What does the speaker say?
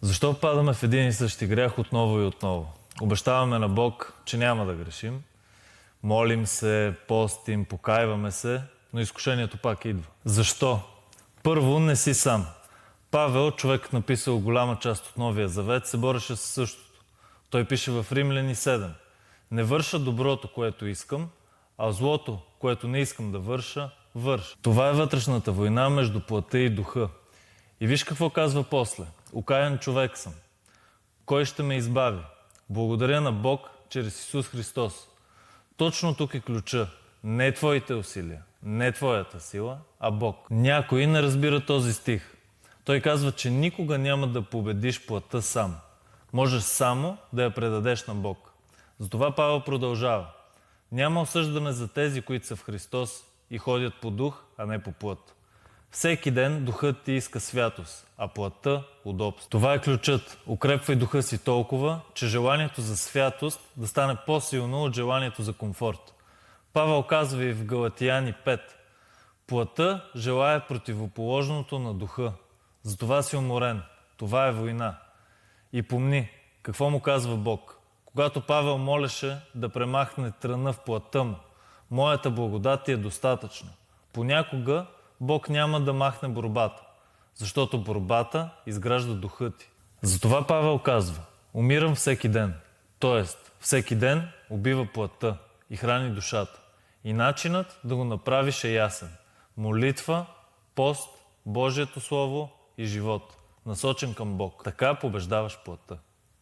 Защо падаме в един и същи грях отново и отново? Обещаваме на Бог, че няма да грешим. Молим се, постим, покайваме се, но изкушението пак идва. Защо? Първо, не си сам. Павел, човекът написал голяма част от Новия Завет, се бореше с същото. Той пише в Римляни 7. Не върша доброто, което искам, а злото, което не искам да върша, върша. Това е вътрешната война между плътта и духа. И виж какво казва после. Окаян човек съм. Кой ще ме избави? Благодаря на Бог чрез Исус Христос. Точно тук е ключа. Не твоите усилия, не твоята сила, а Бог. Някой не разбира този стих. Той казва, че никога няма да победиш плътта сам. Можеш само да я предадеш на Бог. Затова Павел продължава. Няма осъждане за тези, които са в Христос и ходят по дух, а не по плът. Всеки ден духът ти иска святост, а плътта – удобство. Това е ключът. Укрепвай духа си толкова, че желанието за святост да стане по-силно от желанието за комфорт. Павел казва и в Галатияни 5. Плътта желае противоположното на духа. Затова си уморен. Това е война. И помни, какво му казва Бог. Когато Павел молеше да премахне тръна в плътта му, моята благодат ти е достатъчна. Понякога Бог няма да махне борбата, защото борбата изгражда духа ти. Затова Павел казва, умирам всеки ден, т.е. всеки ден убива плътта и храни душата. И начинът да го направиш е ясен. Молитва, пост, Божието Слово и живот, насочен към Бог. Така побеждаваш плътта.